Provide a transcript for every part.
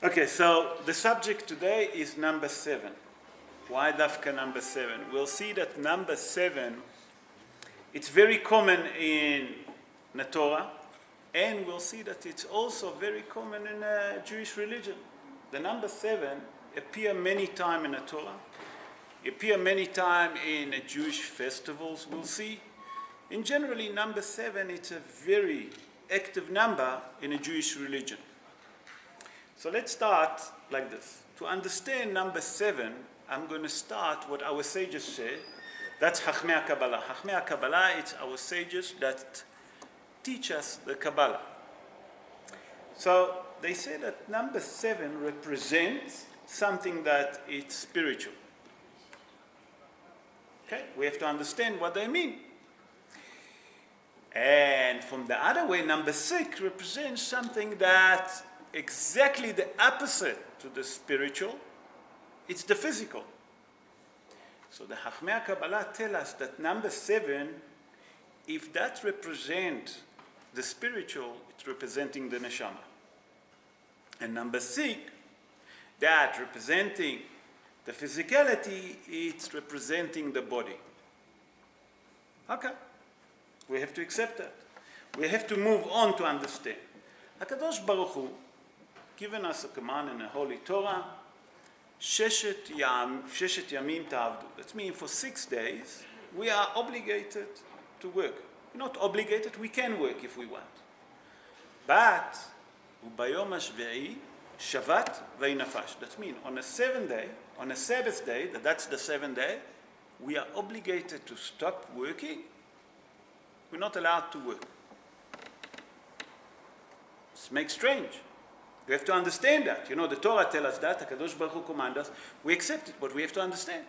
Okay, so the subject today is number 7. Why dafka number 7? We'll see that number 7, it's very common in the Torah, and we'll see that it's also very common in Jewish religion. The number 7 appear many times in the Torah, appear many times in Jewish festivals, we'll see. And generally, number 7, it's a very active number in a Jewish religion. So let's start like this. To understand number 7, I'm going to start what our sages say. That's Chachmei Kabbalah. Chachmei Kabbalah, it's our sages that teach us the Kabbalah. So they say that number 7 represents something that is spiritual. Okay, we have to understand what they mean. And from the other way, number 6 represents something that exactly the opposite to the spiritual. It's the physical. So the Chachmei Kabbalah tell us that number 7, if that represents the spiritual, it's representing the neshama. And number 6, that representing the physicality, it's representing the body. Okay, we have to accept that. We have to move on to understand. HaKadosh Baruch Hu given us a command in the Holy Torah, Sheshet Yamim Ta'avdu. That means for 6 days, we are obligated to work. We're not obligated, we can work if we want. But, Ubayom HaShve'i, Shavat Ve'inafash. That means on a 7th day, on a Sabbath day, that's the 7th day, we are obligated to stop working. We're not allowed to work. This makes strange. We have to understand that. You know, the Torah tells us that, HaKadosh Baruch Hu commands us. We accept it, but we have to understand.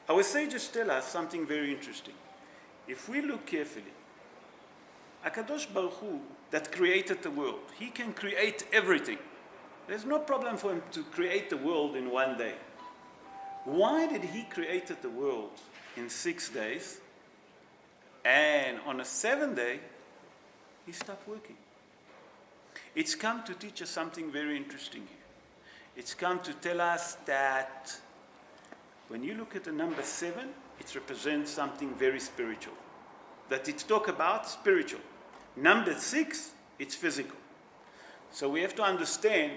Our sages tell us something very interesting. If we look carefully, HaKadosh Baruch Hu that created the world, he can create everything. There's no problem for him to create the world in 1 day. Why did he create the world in 6 days, and on a 7th day, he stopped working? It's come to teach us something very interesting here. It's come to tell us that when you look at the number 7, it represents something very spiritual. That it's talk about spiritual. Number 6, it's physical. So we have to understand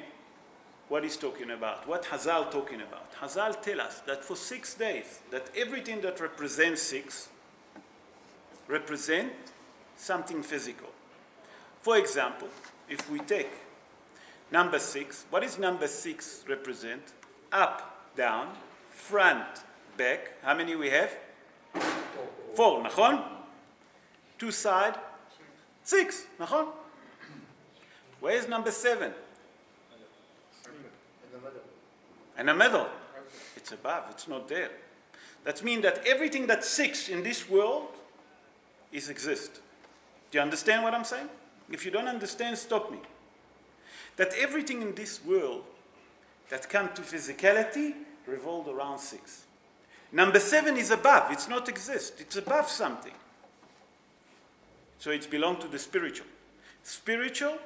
what he's talking about, what Hazal talking about. Hazal tell us that for 6 days, that everything that represents 6 represent something physical. For example, if we take number 6, what does number 6 represent? Up, down, front, back. How many we have? 4, nachon? 2 side, 6, nachon? Where is number 7? In the middle. It's above, it's not there. That means that everything that's 6 in this world is exist. Do you understand what I'm saying? If you don't understand, stop me. That everything in this world that comes to physicality revolves around 6. Number 7 is above, it's not exist, it's above something. So it belongs to the spiritual. Spiritual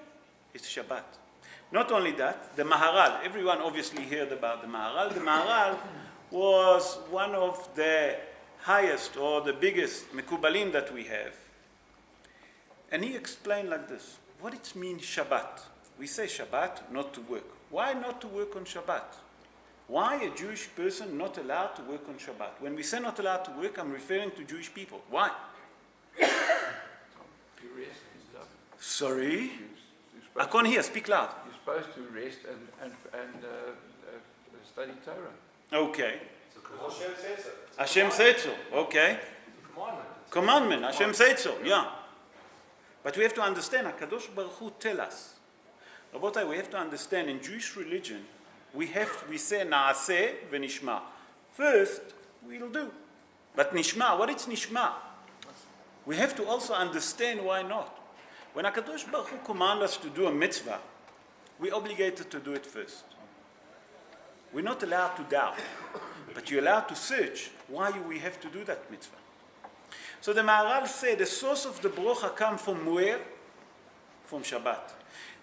is Shabbat. Not only that, the Maharal, everyone obviously heard about the Maharal. The Maharal was one of the highest or the biggest Mekubalim that we have. And he explained like this, what it means Shabbat. We say Shabbat, not to work. Why not to work on Shabbat? Why a Jewish person not allowed to work on Shabbat? When we say not allowed to work, I'm referring to Jewish people. Why? Sorry? I can't hear, speak loud. You're supposed to rest and study Torah. Okay. Hashem said so. Okay. Commandment. Hashem said so, yeah. But we have to understand, HaKadosh Baruch Hu tell us. Rabotai, we have to understand, in Jewish religion, we say Naaseh v'nishma. First, we'll do. But nishma, what is nishma? We have to also understand why not. When HaKadosh Baruch Hu commands us to do a mitzvah, we're obligated to do it first. We're not allowed to doubt, but you're allowed to search why we have to do that mitzvah. So the Maharal said the source of the brocha come from where? From Shabbat.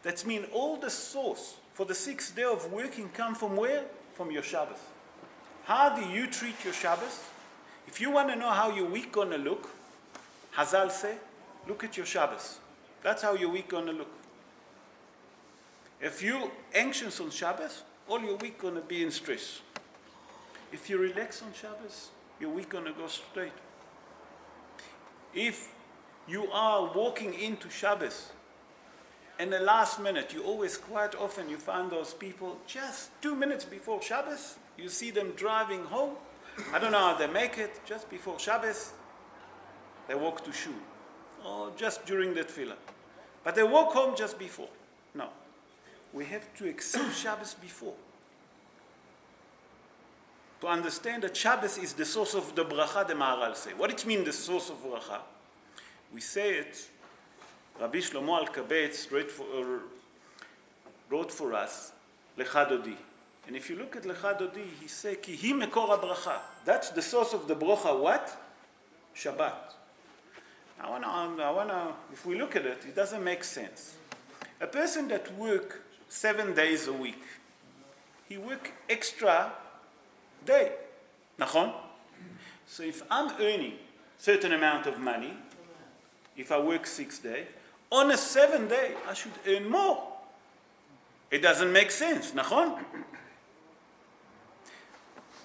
That means all the source for the 6th day of working come from where? From your Shabbos. How do you treat your Shabbos? If you want to know how your week gonna look, Hazal say, look at your Shabbos. That's how your week gonna look. If you're anxious on Shabbos, all your week gonna be in stress. If you relax on Shabbos, your week gonna go straight. If you are walking into Shabbos, and the last minute, you always quite often you find those people just 2 minutes before Shabbos, you see them driving home. I don't know how they make it, just before Shabbos, they walk to shul, or just during the tefillah. But they walk home just before. No. We have to accept Shabbos before. To understand that Shabbos is the source of the bracha, the Maharal say. What it means, the source of bracha? We say it, Rabbi Shlomo Alkabetz wrote for us, Lecha Dodi. And if you look at Lecha Dodi, he says, Ki hi mekor bracha. That's the source of the bracha, what? Shabbat. I wanna, if we look at it, it doesn't make sense. A person that works 7 days a week, he works extra day. Nachon? So if I'm earning certain amount of money, if I work 6 days, on a 7th day, I should earn more. It doesn't make sense. Nachon?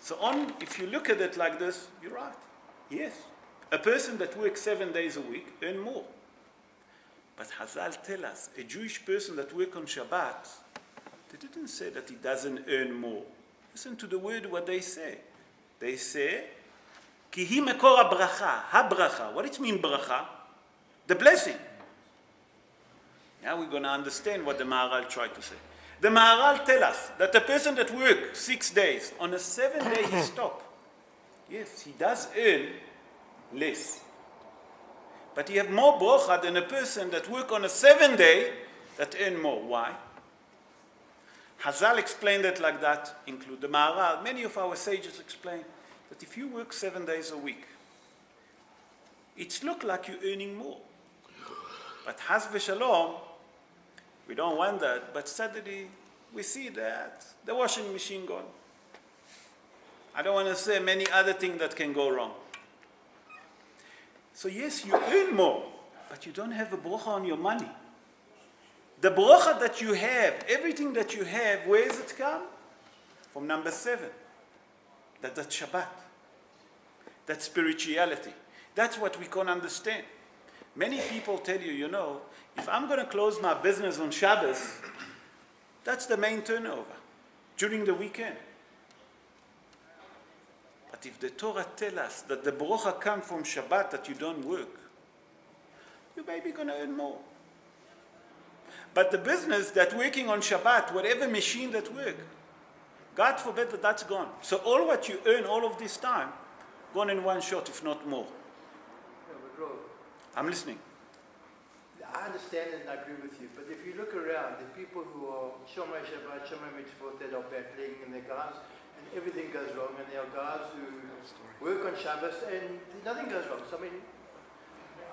So if you look at it like this, you're right. Yes. A person that works 7 days a week earn more. But Hazal tell us, a Jewish person that works on Shabbat, they didn't say that he doesn't earn more. Listen to the word, what they say. They say, Ki hi mekor bracha, ha-bracha. What it mean bracha? The blessing. Now we're going to understand what the Maharal tried to say. The Maharal tell us that a person that works 6 days, on a 7th day he stop. Yes, he does earn less. But he have more bracha than a person that work on a 7th day that earn more. Why? Hazal explained it like that, include the Maharal. Many of our sages explain that if you work 7 days a week, it looks like you're earning more. But Haz v'shalom, we don't want that, but suddenly we see that the washing machine gone. I don't want to say many other things that can go wrong. So yes, you earn more, but you don't have a bracha on your money. The bracha that you have, everything that you have, where does it come? From number 7. That's Shabbat. That's spirituality. That's what we can understand. Many people tell you, you know, if I'm going to close my business on Shabbos, that's the main turnover during the weekend. But if the Torah tells us that the bracha comes from Shabbat, that you don't work, you're maybe going to earn more. But the business that working on Shabbat, whatever machine that work, God forbid that that's gone. So all what you earn all of this time, gone in one shot, if not more. I'm listening. I understand and I agree with you, but if you look around, the people who are Shomer Shabbat, Shomer Mitzvot, that are battling, and the guys, and everything goes wrong, and there are guys who work on Shabbos and nothing goes wrong. So I mean,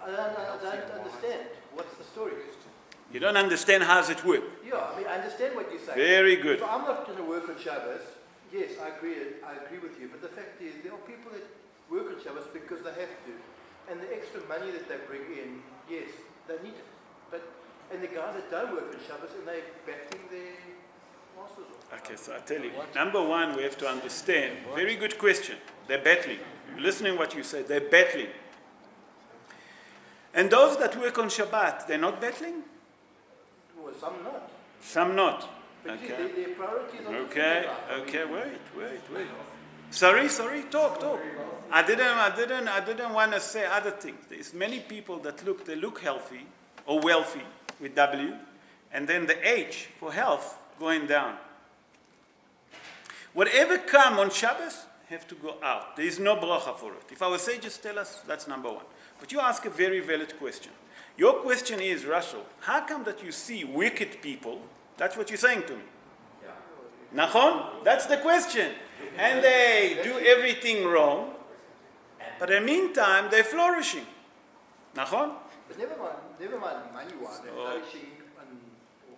I don't understand. What's the story? You don't understand how it works. Yeah, I mean, I understand what you're saying. Very good. If I'm not going to work on Shabbos, yes, I agree with you, but the fact is, there are people that work on Shabbos because they have to. And the extra money that they bring in, yes, they need it. And the guys that don't work on Shabbos, and they're battling their masters off. Okay, so I tell you, number one, we have to understand, very good question, they're battling. You're listening what you say, they're battling. And those that work on Shabbat, they're not battling? Well, some not. Some not. But Okay. see, their priorities are Okay, okay, wait. Sorry, talk. I didn't want to say other things. There's many people that look healthy or wealthy with W, and then the H for health going down. Whatever come on Shabbos have to go out. There is no bracha for it. If our sages tell us, that's number one. But you ask a very valid question. Your question is, Russell, how come that you see wicked people? That's what you're saying to me. Nachon? That's the question. And they do everything wrong, but in the meantime, they're flourishing. Nachon? But never mind money-wise, they're flourishing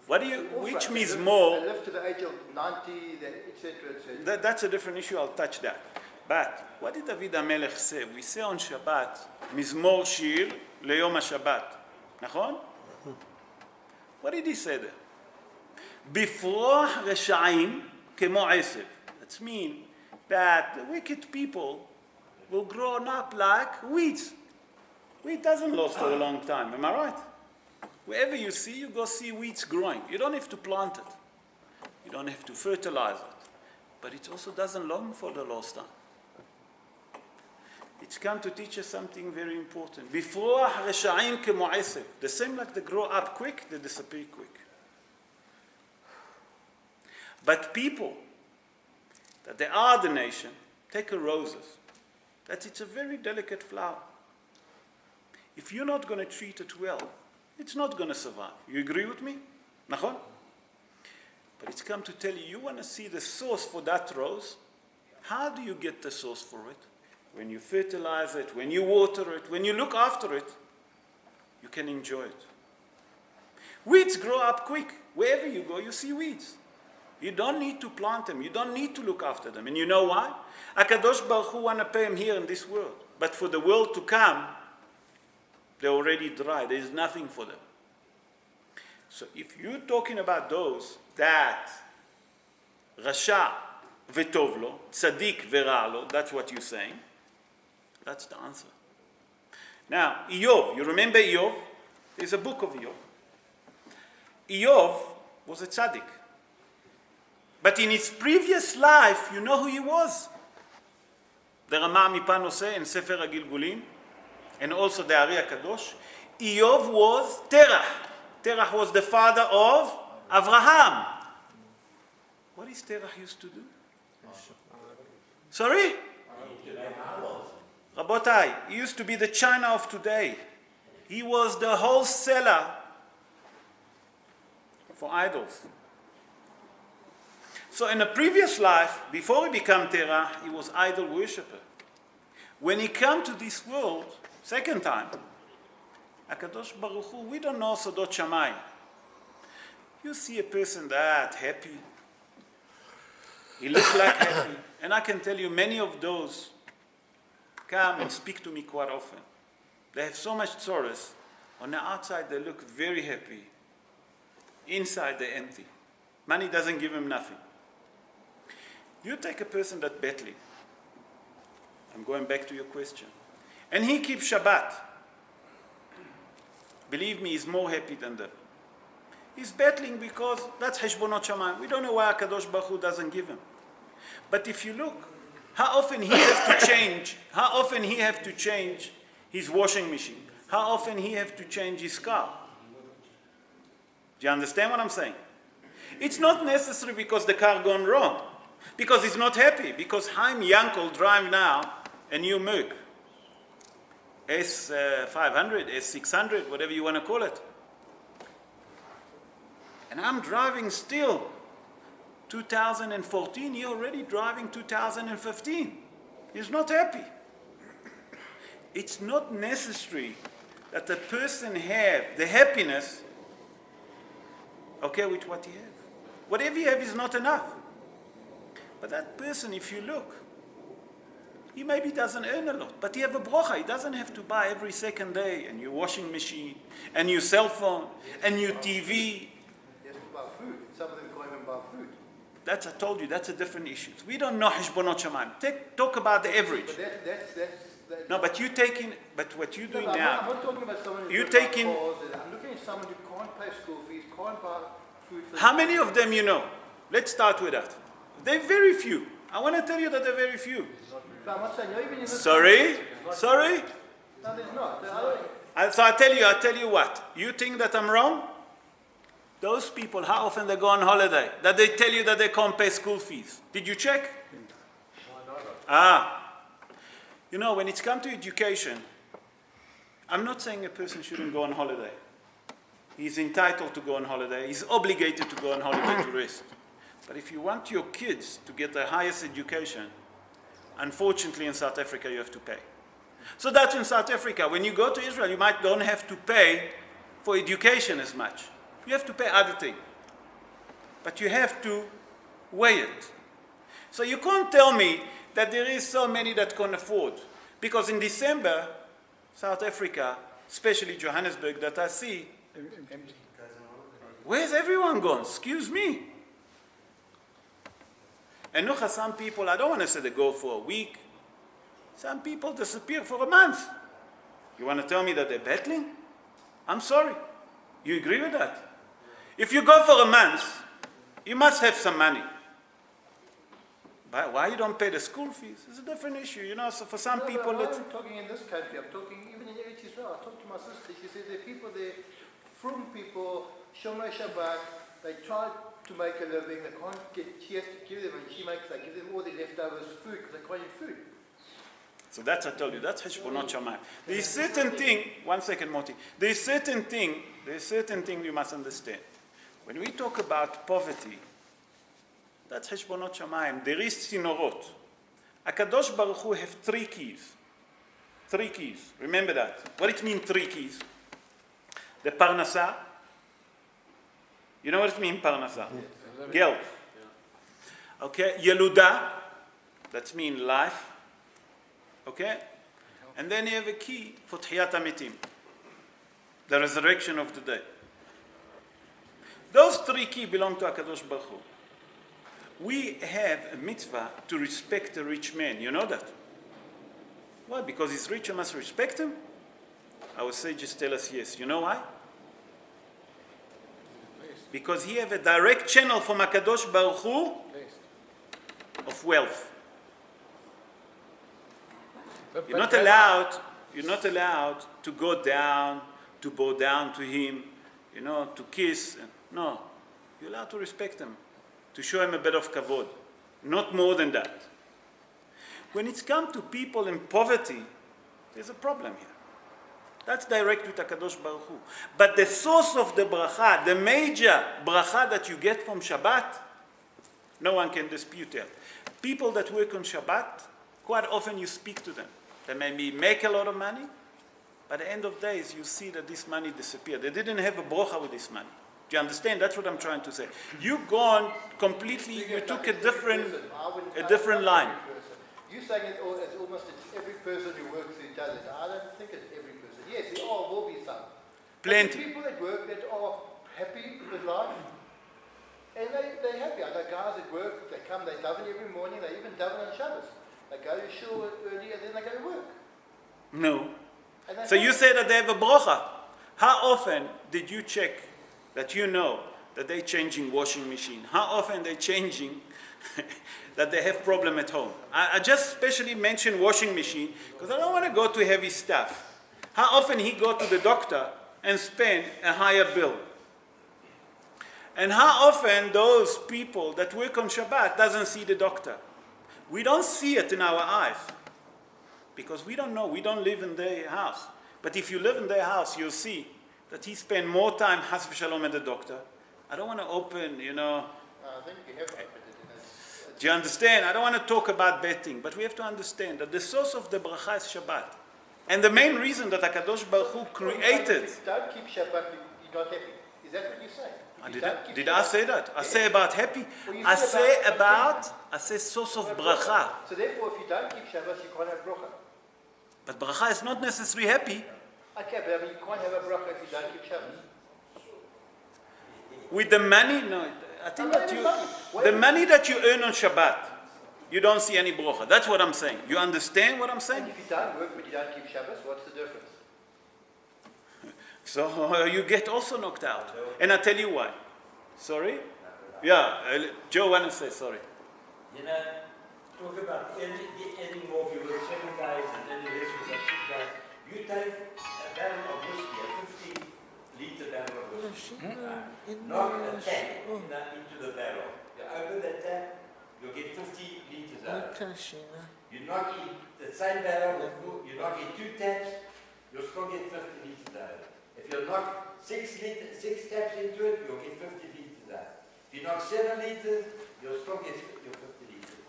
What do you, All which right. They mizmor? live to the age of 90, etc., etc. That's a different issue, I'll touch that. But what did David HaMelech say? We say on Shabbat, מזמור שיר ליום השבת. נכון? What did he say there? בפרוח רשעים כמו עשב. That means that the wicked people will grow up like weeds. Wheat doesn't last for a long time, am I right? Wherever you see, you go see weeds growing. You don't have to plant it. You don't have to fertilize it. But it also doesn't long for the last time. It's come to teach us something very important. בפרוח רשעים כמו עשב. The same like they grow up quick, they disappear quick. But people, that they are the nation, take a roses. That it's a very delicate flower. If you're not going to treat it well, it's not going to survive. You agree with me? נכון? But it's come to tell you, you want to see the source for that rose. How do you get the source for it? When you fertilize it, when you water it, when you look after it, you can enjoy it. Weeds grow up quick. Wherever you go, you see weeds. You don't need to plant them. You don't need to look after them. And you know why? HaKadosh Baruch Hu want to pay them here in this world. But for the world to come, they're already dry. There is nothing for them. So if you're talking about those that Rasha v'tov lo, tzaddik v'ra lo, that's what you're saying, that's the answer. Now, Iyov, you remember Iyov? There's a book of Iyov. Iyov was a tzaddik. But in his previous life, you know who he was. The Rama Mipan say in Sefer HaGilgulim, and also the Ari HaKadosh, Iyov was Terach. Terach was the father of Avraham. What is Terach used to do? Sorry? Rabotai, he used to be the China of today. He was the wholesaler for idols. So in a previous life, before he became Terach, he was idol worshipper. When he came to this world, second time, HaKadosh Baruch Hu, we don't know Sodot Shamayim. You see a person that happy, he looks like happy, and I can tell you many of those come and speak to me quite often. They have so much sorrows. On the outside they look very happy. Inside they're empty. Money doesn't give them nothing. You take a person that's battling. I'm going back to your question. And he keeps Shabbat. Believe me, he's more happy than them. He's battling because that's Heshbonot Shamayim. We don't know why HaKadosh Baruch Hu doesn't give him. But if you look, how often he has to change his washing machine? How often he has to change his car? Do you understand what I'm saying? It's not necessary because the car gone wrong. Because he's not happy. Because Chaim Yankel drive now a new Merc. S500, S600, whatever you want to call it. And I'm driving still 2014, you're already driving 2015. He's not happy. It's not necessary that the person have the happiness, okay, with what he has. Whatever you have is not enough. But that person, if you look, he maybe doesn't earn a lot, but he have a brocha. He doesn't have to buy every second day a new washing machine, a new cell phone, a new TV. He has to buy food. Some of them can't even buy food. That's, I told you, that's a different issue. We don't know Heshbonot Shamayim. Talk about the average. But that's No, but what you're doing I'm now, not talking about someone who's you're got taking- cars. I'm looking at someone who can't pay school fees, can't buy food for how many of them you know? Let's start with that. They're very few. I want to tell you that they're very few. But I'm not saying, you're even in this Sorry? No, there's not. So I tell you what. You think that I'm wrong? Those people, how often they go on holiday? That they tell you that they can't pay school fees. Did you check? You know, when it's come to education, I'm not saying a person shouldn't go on holiday. He's entitled to go on holiday. He's obligated to go on holiday to rest. But if you want your kids to get the highest education, unfortunately in South Africa you have to pay. So that's in South Africa. When you go to Israel, you don't have to pay for education as much. You have to pay other things. but you have to weigh it. So you can't tell me that there is so many that can afford. Because in December, South Africa, especially Johannesburg, that I see, where's everyone gone? Excuse me. And look at some people, I don't want to say they go for a week. Some people disappear for a month. You want to tell me that they're battling? I'm sorry. You agree with that? If you go for a month, you must have some money. But why you don't pay the school fees? It's a different issue, you know. So for some No, people, but I'm talking in this country. I'm talking even in Eretz Israel. I talked to my sister. She said there are people there, from people, Shomer Shabbat. They try to make a living. They can't get. She has to give them, and she makes. They give them all the leftovers food because they can't eat food. so that's I told you. That's Heshbonot Shamayim. There is certain thing. 1 second, Moti. There is certain thing you must understand. When we talk about poverty, that's Heshbonot Shamayim. There is Sinorot. Akadosh Baruch Hu have 3 keys. 3 keys. Remember that. What it means 3 keys? The Parnasa. You know what it means Parnasa? Geld. Okay. Yeluda. That means life. Okay. And then you have a key for Tchiyat HaMetim. The resurrection of the dead. Those 3 keys belong to Akadosh Baruch Hu. We have a mitzvah to respect a rich man. You know that? Why? Because he's rich, you must respect him? Our sages tell us yes. You know why? Because he have a direct channel from HaKadosh Baruch Hu of wealth. You're not allowed to go down, to bow down to him, you know, to kiss. No. You're allowed to respect him, to show him a bit of kavod. Not more than that. When it's come to people in poverty, there's a problem here. That's direct with HaKadosh Baruch Hu. But the source of the bracha, the major bracha that you get from Shabbat, no one can dispute that. People that work on Shabbat, quite often you speak to them. They maybe make a lot of money, but at the end of days you see that this money disappeared. They didn't have a bracha with this money. Do you understand? That's what I'm trying to say. You've gone completely, you took a different line. You're saying it as almost every person who works who does it. I don't think it's every person. Yes, there will be some. Plenty. People that work that are happy with life, and they're happy. I know guys that work, they come, they daven every morning, they even daven on Shabbos. They go to shul early and then they go to work. No. So you say that they have a bracha. How often did you check that you know that they're changing washing machine? How often they're changing that they have problem at home? I just specially mention washing machine because I don't want to go to heavy stuff. How often he go to the doctor and spend a higher bill? And how often those people that work on Shabbat doesn't see the doctor? We don't see it in our eyes because we don't know. We don't live in their house. But if you live in their house, you'll see that he spend more time, Has v'Shalom, at the doctor. I don't want to open, you know. I think we have opened it. Do you understand? I don't want to talk about betting, but we have to understand that the source of the bracha is Shabbat. And the main reason that HaKadosh Baruch Hu created... If you don't keep Shabbat, you're not happy. Is that what you're saying? Did I say that? I say about happy. I say source of bracha. So therefore, if you don't keep Shabbat, you can't have bracha. But bracha is not necessarily happy. Okay, but I mean, you can't have a bracha if you don't keep Shabbat. With the money, no. I think that the money that you earn on Shabbat, you don't see any bracha. That's what I'm saying. You understand what I'm saying? And if you don't work but you don't keep Shabbat, what's the difference? So you get also knocked out. And I tell you why. Sorry? Yeah, Joe wanted to say sorry. You know, talk about any more, you were 7 days and then the rest was 6 days. You take a barrel of whiskey, a 50-litre barrel of whiskey, knock a tap into the barrel. You open the tap, you'll get 50 litres out of it. You knock in the same barrel, you knock in 2 taps, you'll still get 50 litres out of it. If you knock 6 taps into it, you'll get 50 litres out. If you knock 7 litres, you'll still get your 50 litres.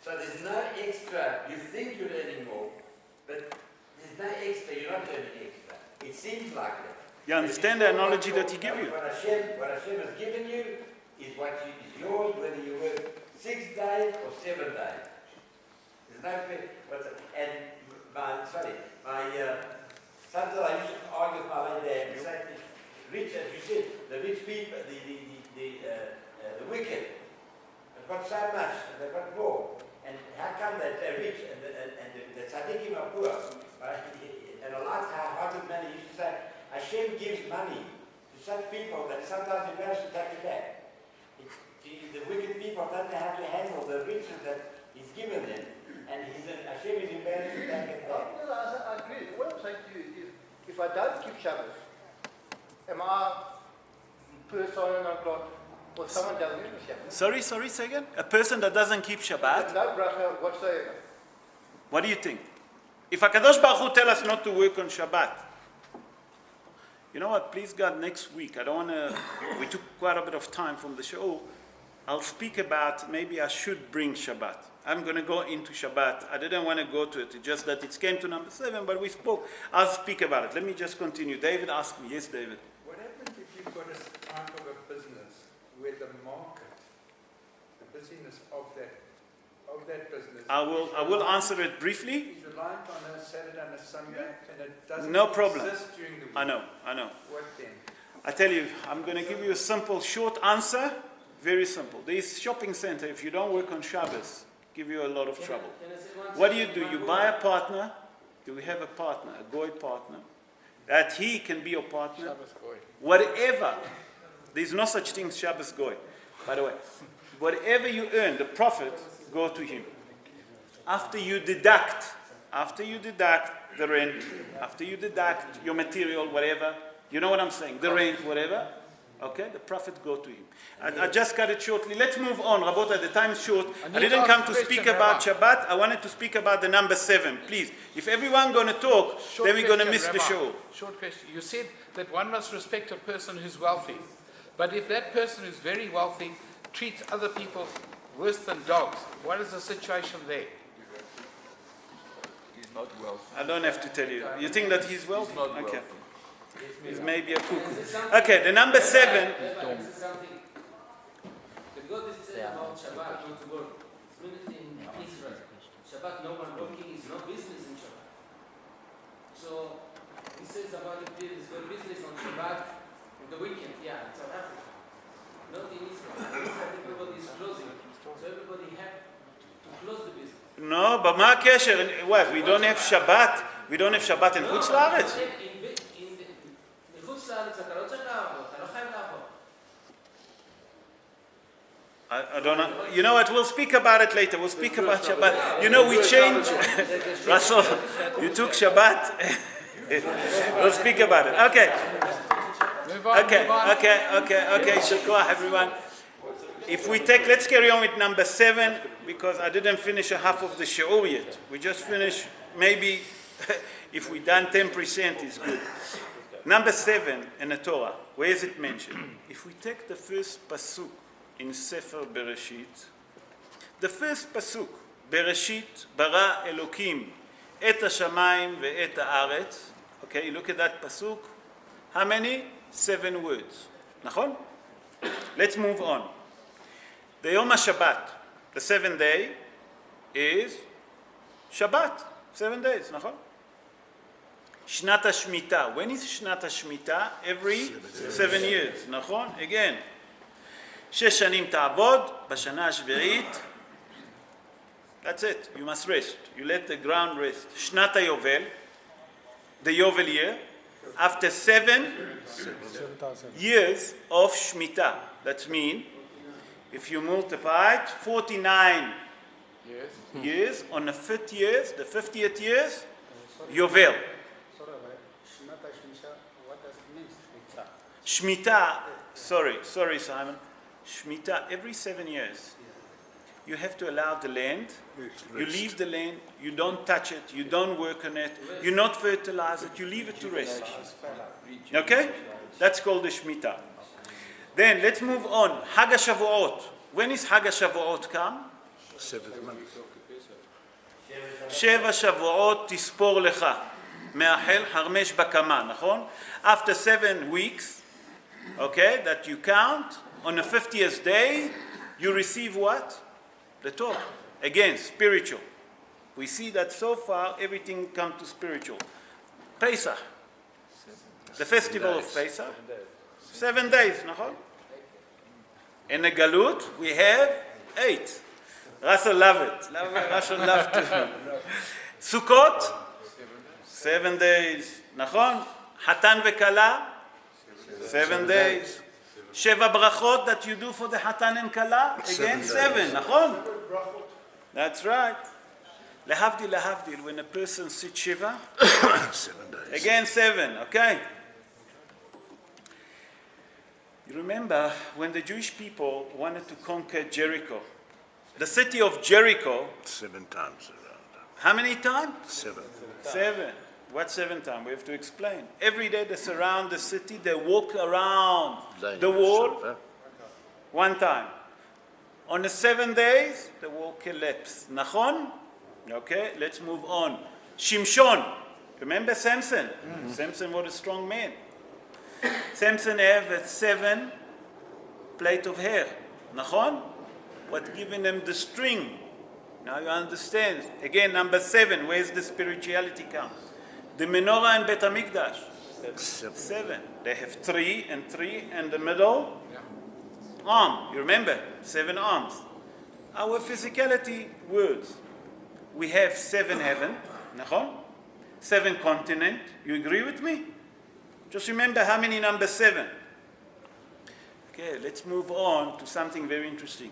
So there's no extra. You think you're earning more, but there's no extra. You're not earning extra. It seems like that. You understand the analogy that he gave you? What Hashem has given you, is what is yours, whether you work 6 days or 7 days. There's no question. And sometimes I used to argue with my lady there and say, rich, as you said, the rich people, the wicked, have got so much and they've got more. And how come they're rich and the tzaddikim are poor? Right? And I like how Harvard man used to say, Hashem gives money to such people that sometimes he managed to take it back. The wicked people don't know how to handle the riches that he's given them. And Hashem is embarrassed to take it back. No, I agree. What I'm saying to you is, if I don't keep Shabbos, am I persona non grata? Or someone doesn't keep Shabbos? Sorry, say again? A person that doesn't keep Shabbat? No bracha whatsoever. What do you think? If HaKadosh Baruch Hu tell us not to work on Shabbat, you know what, please God, next week, I don't want to, we took quite a bit of time from the show, I'll speak about, maybe I should bring Shabbat. I'm going to go into Shabbat. I didn't want to go to it, it's just that it came to number 7, but we spoke. I'll speak about it. Let me just continue. David asked me. Yes, David? What happens if you've got a type of a business where the market, the busyness of that business... I will answer it briefly. is reliant on a Saturday and a Sunday, and it doesn't No problem. exist during the week. I know. What then? I tell you, I'm going to give you a simple, short answer. Very simple. This shopping center, if you don't work on Shabbos, give you a lot of trouble. What do? You buy a partner. Do we have a partner, a goy partner, that he can be your partner? Shabbos goy. Whatever. There's no such thing as Shabbos goy, by the way. Whatever you earn, the profit, go to him. After you deduct the rent, after you deduct your material, whatever, you know what I'm saying, the rent, whatever, okay, the profit go to him. I just cut it shortly. Let's move on, Rabota, the time is short. I didn't come to speak about Shabbat. I wanted to speak about the number 7. Please, if everyone going to talk, then we're going to miss the show. Short question. You said that one must respect a person who's wealthy. But if that person who's very wealthy treats other people worse than dogs, what is the situation there? He's not wealthy. I don't have to tell you. You think that he's wealthy? He's not wealthy. Okay. He's maybe a cuckoo. Okay, the number 7. This is something. The God is saying about Shabbat, not to work. It's meant in Israel. Shabbat, no one working is no business in Shabbat. So he says about it, there is good business on Shabbat on the weekend. Yeah, in South Africa. Not in Israel. In Israel, everybody is closing. So everybody have to close the business. No, but מה הקשר? What, we don't have Shabbat? We don't have Shabbat in חוץ לארץ? בחוץ לארץ אתה לא צריך לעבוד, אתה לא חייב לעבוד. I don't know. You know what? We'll speak about it later. We'll speak about Shabbat. You know, we change. Russell, you took Shabbat. We'll speak about it. Okay. Move on, Okay. move on. Okay. Shukwa, everyone. If we take, let's carry on with number 7 because I didn't finish a half of the shiur yet. We just finished. Maybe if we done 10%, is good. Number 7 in the Torah. Where is it mentioned? If we take the first pasuk in Sefer Bereshit, the first pasuk, Bereshit bara Elokim et hashamayim ve'et haaretz. Okay, look at that pasuk. How many? 7 words. Nachon? Let's move on. The Yom HaShabbat, the 7th day, is Shabbat. 7 days, nachon? Shnat HaShmita. When is Shnat HaShmita? Every 7 years, נכון? Again. 6 שנים תעבוד, בשנה השביעית. That's it. You must rest. You let the ground rest. Shnat HaYovel, the Yovel year, after 7 years of Shemitah. That means, if you multiply it, 49 years on the 50th years, Yovel. Shemitah, sorry Simon, Shemitah, every 7 years, you have to allow the land, you leave the land, you don't touch it, you don't work on it, you not fertilize it, you leave it to rest. Okay? That's called the Shemitah. Then let's move on. Hag HaShavuot. When is Hag HaShavuot come? 7th month. 7 שבועות תספור לך. מאחל חרמש בקמה, נכון? After 7 weeks, okay, that you count, On the 50th day, you receive what? The Torah. Again, spiritual. We see that so far everything comes to spiritual. Pesach. The festival of Pesach. 7 days, נכון? In the Galut, we have 8. Russell love it. Russell love to. Sukkot, 7 days, נכון? Hatan v'Kala, 7 days. Sheva brachot that you do for the Hatan and Kala, again 7, נכון? That's right. Lehavdil, lehavdil, when a person sits Shiva, 7 days. again 7, okay? You remember when the Jewish people wanted to conquer Jericho, the city of Jericho, 7 times around. how many times? 7. 7. What 7 times? We have to explain. Every day they surround the city, they walk around the wall 1 time. On the 7 days, the wall collapsed. Nachon? Okay, let's move on. Shimshon. Remember Samson? Samson was a strong man. Samson had 7 plait of hair. Nachon? What given them the string? Now you understand. Again, number 7, where's the spirituality come? The menorah and Bet HaMikdash. 7. They have 3 and 3 and the middle arm. You remember? 7 arms. Our physicality words. We have 7 heaven. Nachon? 7 continent. You agree with me? Just remember how many number 7. Okay, let's move on to something very interesting.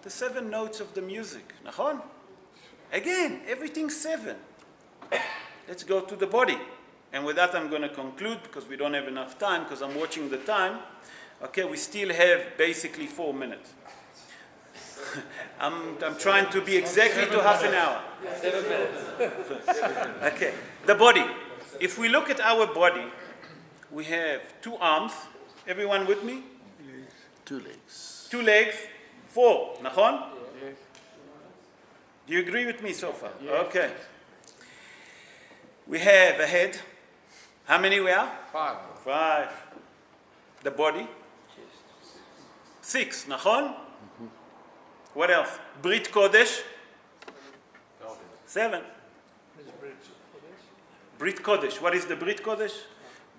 The 7 notes of the music. Nachon? Again, everything's 7. Let's go to the body. And with that I'm going to conclude because we don't have enough time because I'm watching the time. Okay, we still have basically 4 minutes. I'm trying to be exactly to half an hour. 7 minutes. Okay, the body. If we look at our body, we have 2 arms. Everyone with me? 2 legs. 2 legs. 4. Nachon? Do you agree with me so far? Okay. We have a head. How many we are? 5. 5. The body. 6. Nachon? What else? Brit Kodesh. 7. Brit Kodesh. What is the Brit Kodesh?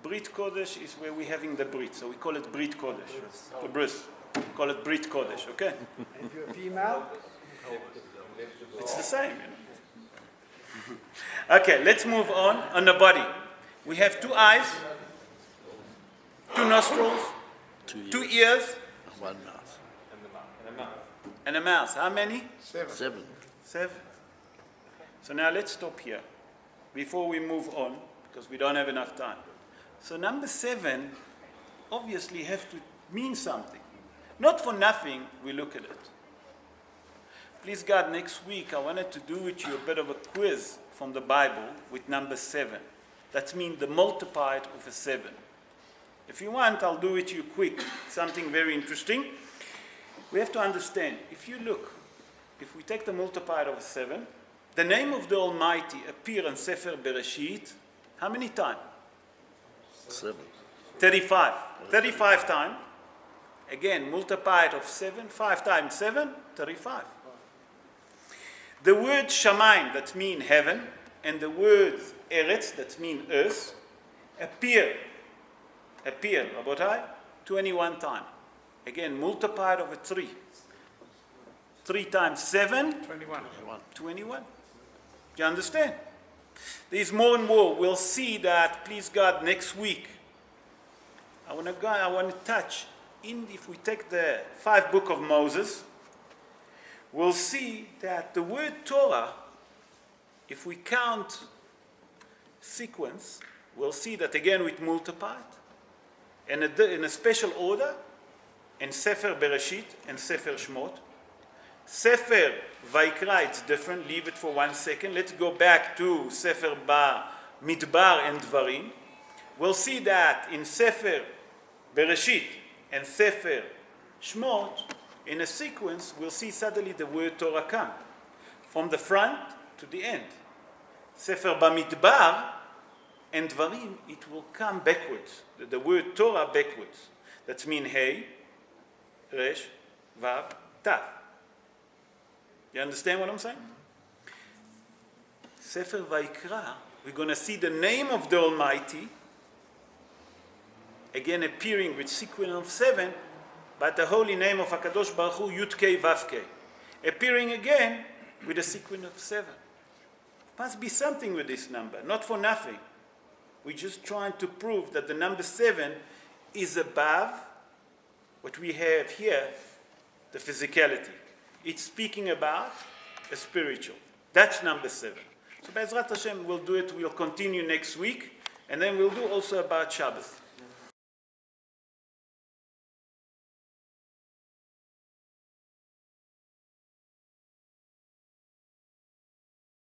Brit Kodesh is where we're having the Brit. So we call it Brit Kodesh. The bris. We call it Brit Kodesh, okay? If you're a female, It's the same, you know. Okay, let's move on the body. We have 2 eyes, 2 nostrils, 2 ears, 1 mouth. and a mouth. How many? 7. 7. So now let's stop here before we move on because we don't have enough time. So number 7 obviously has to mean something. Not for nothing we look at it. Please God, next week I wanted to do with you a bit of a quiz from the Bible with number 7. That means the multiplied of a 7. If you want, I'll do it to you quick. Something very interesting. We have to understand, if you look, if we take the multiplied of a 7, the name of the Almighty appears in Sefer Bereshit, how many times? 7. 35. 35 times. Again, multiplied of 7, 5 times 7, 35. The word Shamayim, that means heaven, and the word Eretz, that means earth, appear, Rabotai, 21 times. Again, multiplied over 3. 3 times 7, 21. 21. Do you understand? There's more and more. We'll see that, please God, next week. I want to touch, if we take the 5 book of Moses, we'll see that the word Torah, if we count sequence, we'll see that again with multiplied, in a special order, in Sefer Bereshit and Sefer Shmot. Sefer Vaikra, it's different. Leave it for 1 second. Let's go back to Sefer Midbar and Dvarim. We'll see that in Sefer Bereshit and Sefer Shmot, in a sequence, we'll see suddenly the word Torah come. From the front to the end. Sefer Bamidbar and Dvarim, it will come backwards. The word Torah backwards. That means hey, Resh, Vav, Tav. You understand what I'm saying? Sefer Vayikra, we're going to see the name of the Almighty again appearing with sequence of 7, but the holy name of HaKadosh Baruch Hu, Yud-Kei Vav-Kei, appearing again with a sequence of 7. Must be something with this number, not for nothing. We're just trying to prove that the number 7 is above what we have here, the physicality. It's speaking about a spiritual. That's number 7. So Be'ezrat Hashem, we'll do it, we'll continue next week, and then we'll do also about Shabbos.